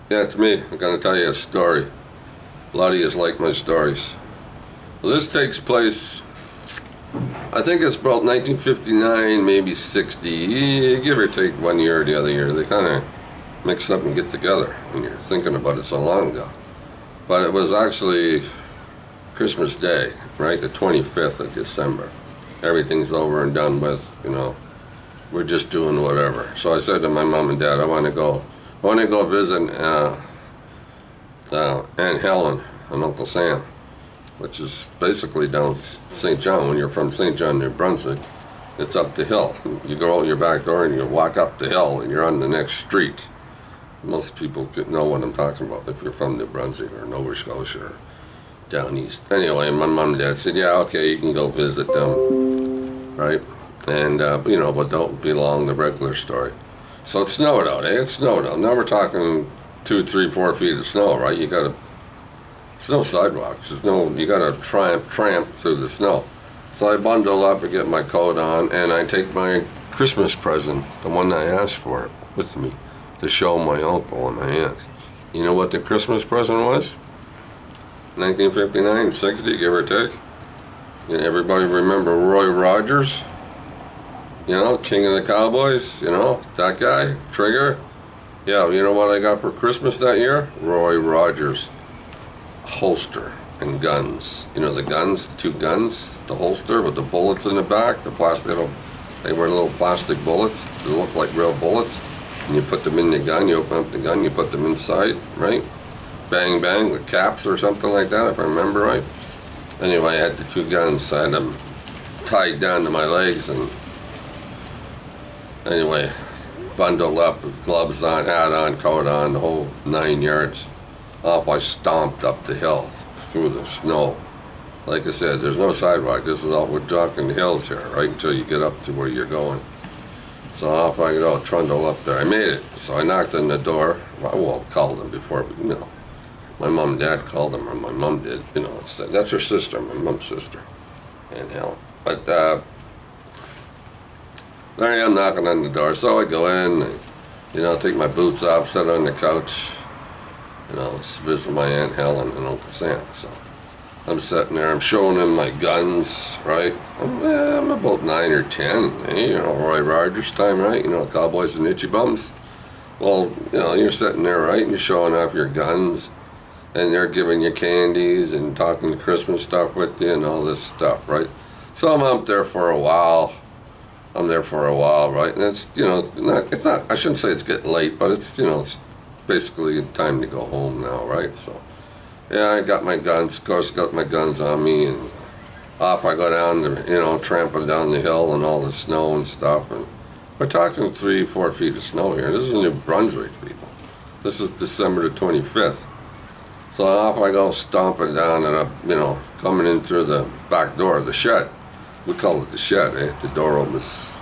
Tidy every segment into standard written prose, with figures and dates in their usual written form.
Yeah, it's me. I'm gonna tell you a story. A lot of you like my stories. Well, this takes place, I think it's about 1959, maybe 60, give or take 1 year or the other year. They kind of mix up and get together when you're thinking about it so long ago. But it was actually Christmas Day, right? The 25th of December. Everything's over and done with. We're just doing whatever. So I said to my mom and dad, I want to go visit Aunt Helen and Uncle Sam, which is basically down St. John. When you're from St. John, New Brunswick, it's up the hill. You go out your back door and you walk up the hill and you're on the next street. Most people could know what I'm talking about if you're from New Brunswick or Nova Scotia or down east. Anyway, my mom and dad said, yeah, okay, you can go visit them, right? And, but don't be long, the regular story. So it snowed out, eh? It snowed out. Now we're talking 2, 3, 4 feet of snow, right? There's no sidewalks. You gotta tramp through the snow. So I bundle up and get my coat on, and I take my Christmas present, the one I asked for, with me to show my uncle and my aunt. You know what the Christmas present was? 1959, 60, give or take. Everybody remember Roy Rogers? King of the Cowboys, that guy, Trigger. Yeah, you know what I got for Christmas that year? Roy Rogers holster and guns. The guns, 2 guns, the holster with the bullets in the back, they were little plastic bullets. They look like real bullets. And you put them in the gun, you open up the gun, you put them inside, right? Bang, bang, with caps or something like that, if I remember right. Anyway, I had the 2 guns. I had them tied down to my legs, and anyway, bundled up, with gloves on, hat on, coat on, the whole 9 yards. Off I stomped up the hill through the snow. Like I said, there's no sidewalk. This is all, we're talking hills here, right, until you get up to where you're going. So off I go, trundle up there. I made it. So I knocked on the door. Well, I called them before, but my mom and dad called them, or my mom did, said, that's her sister, my mom's sister, Aunt Helen. But there I am knocking on the door. So I go in, and, take my boots off, sit on the couch, visit my Aunt Helen and Uncle Sam. So I'm sitting there, I'm showing them my guns, right? I'm about 9 or 10, Roy Rogers time, right? Cowboys and itchy bums. Well, you're sitting there, right, and you're showing off your guns, and they're giving you candies and talking the Christmas stuff with you and all this stuff, right? So I'm up there for a while. Right? And it's not, I shouldn't say it's getting late, but it's basically time to go home now, right? So, yeah, I got my guns, of course, got my guns on me, and off I go down, tramping down the hill and all the snow and stuff. And we're talking 3, 4 feet of snow here. This is New Brunswick, people. This is December the 25th. So off I go, stomping down, and I'm, coming in through the back door of the shed. We call it the shed, eh? The door opens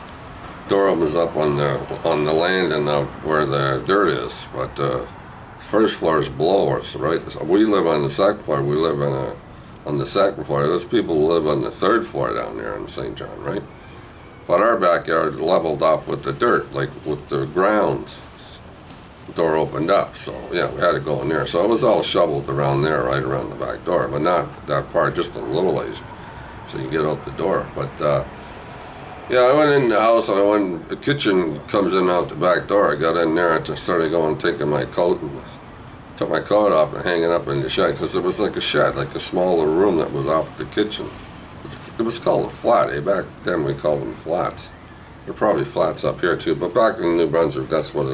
up on the landing of where the dirt is, but first floor is below us, right? So we live on the second floor. We live on the second floor. There's people who live on the third floor down there in St. John, right? But our backyard leveled off with the dirt, like with the ground. The door opened up, so yeah, we had to go in there. So it was all shoveled around there, right around the back door, but not that far, just a little ways. So you get out the door. But yeah, I went in the house, and the kitchen comes in out the back door. I got in there and just started going, taking my coat, and took my coat off and hanging up in the shed, because it was like a shed, like a smaller room that was off the kitchen. It was called a flat, eh? Back then we called them flats. There are probably flats up here too, but back in New Brunswick, that's what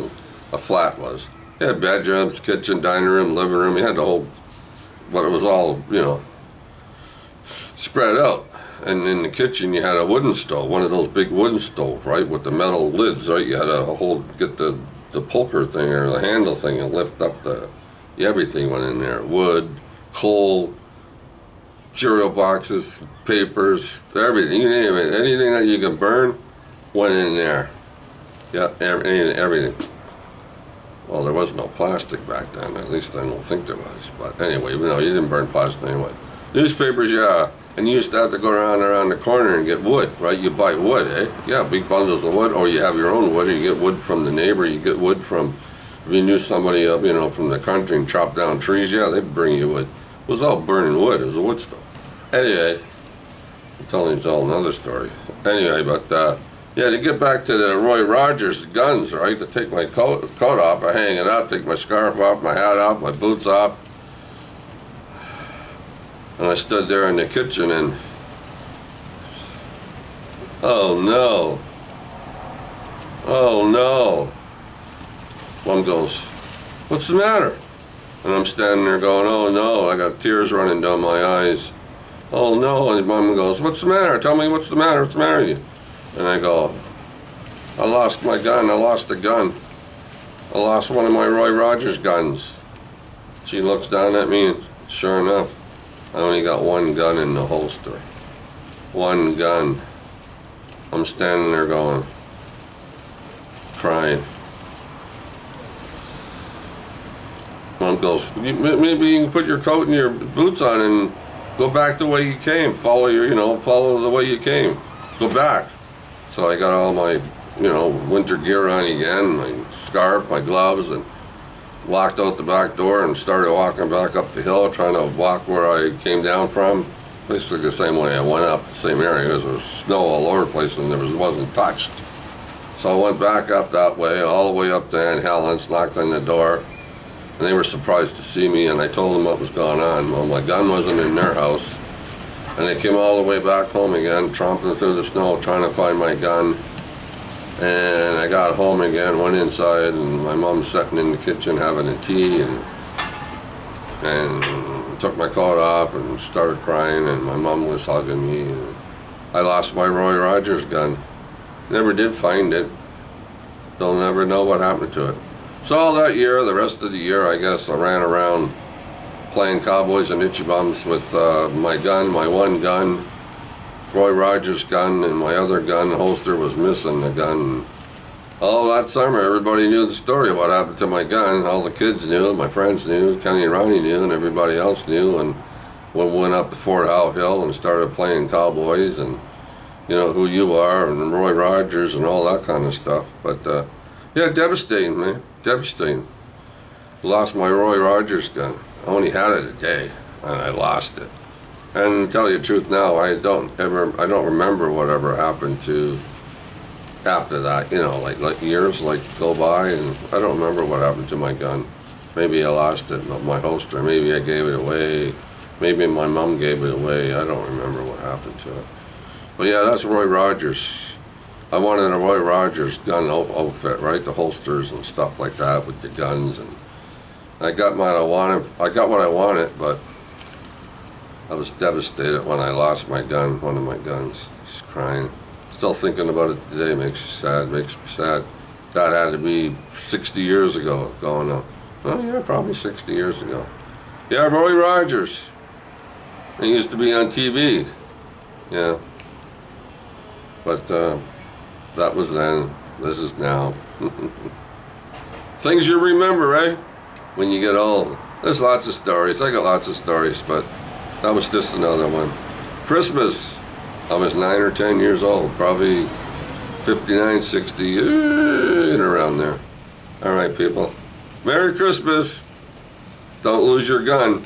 a flat was. You had bedrooms, kitchen, dining room, living room. You had the whole, but it was all, spread out. And in the kitchen, you had a wooden stove, one of those big wooden stoves, right, with the metal lids, right? You had to get the poker thing or the handle thing and lift up everything went in there. Wood, coal, cereal boxes, papers, everything. You name it. Anything that you could burn went in there. Yeah, everything. Well, there was no plastic back then. At least I don't think there was. But anyway, you didn't burn plastic anyway. Newspapers, yeah. And you used to have to go around the corner and get wood, right? You buy wood, eh? Yeah, big bundles of wood, or you have your own wood, or you get wood from the neighbor, you get wood from If you knew somebody up, you know, from the country and chopped down trees, yeah, they'd bring you wood. It was all burning wood. It was a wood stove. Anyway, I'm telling you, it's all another story. Anyway, but yeah, to get back to the Roy Rogers guns, right? To take my coat off, I hang it up, take my scarf off, my hat off, my boots off. And I stood there in the kitchen and, oh no. Oh no. Mom goes, what's the matter? And I'm standing there going, oh no, I got tears running down my eyes. Oh no, and Mom goes, what's the matter? Tell me what's the matter, what's the matter with you? And I go, I lost my gun, I lost a gun. I lost one of my Roy Rogers guns. She looks down at me and sure enough, I only got one gun in the holster. One gun. I'm standing there going, crying. Mom goes, maybe you can put your coat and your boots on and go back the way you came. Follow the way you came. Go back. So I got all my, winter gear on again, my scarf, my gloves, and walked out the back door and started walking back up the hill, trying to walk where I came down from. Basically the same way I went up, the same area. There was snow all over the place and it wasn't touched. So I went back up that way, all the way up to Aunt Helen's, knocked on the door, and they were surprised to see me, and I told them what was going on. Well, my gun wasn't in their house. And they came all the way back home again, tromping through the snow, trying to find my gun. And I got home again, went inside, and my mom's sitting in the kitchen having a tea, and took my coat off and started crying, and my mom was hugging me. And I lost my Roy Rogers gun. Never did find it. They'll never know what happened to it. So all that year, the rest of the year, I guess, I ran around playing cowboys and itchy bums with my gun, my one gun, Roy Rogers gun, and my other gun holster was missing the gun. All that summer, everybody knew the story of what happened to my gun. All the kids knew, my friends knew, Kenny and Ronnie knew, and everybody else knew. And we went up to Fort Howe Hill and started playing cowboys and, who you are, and Roy Rogers and all that kind of stuff. But, yeah, devastating, man, devastating. Lost my Roy Rogers gun. I only had it a day, and I lost it. And to tell you the truth now, I don't remember whatever happened to after that. Like years go by, and I don't remember what happened to my gun. Maybe I lost it, my holster. Maybe I gave it away. Maybe my mom gave it away. I don't remember what happened to it. But yeah, that's Roy Rogers. I wanted a Roy Rogers gun outfit, right? The holsters and stuff like that with the guns, and I got what I wanted, but I was devastated when I lost my gun, one of my guns. Just crying. Still thinking about it today makes you sad, makes me sad. That had to be 60 years ago going on. Oh yeah, probably 60 years ago. Yeah, Roy Rogers. He used to be on TV. Yeah. But that was then, this is now. Things you remember, eh? When you get old. There's lots of stories. I got lots of stories, but that was just another one. Christmas. I was 9 or 10 years old, probably 59, 60, and around there. All right, people. Merry Christmas. Don't lose your gun.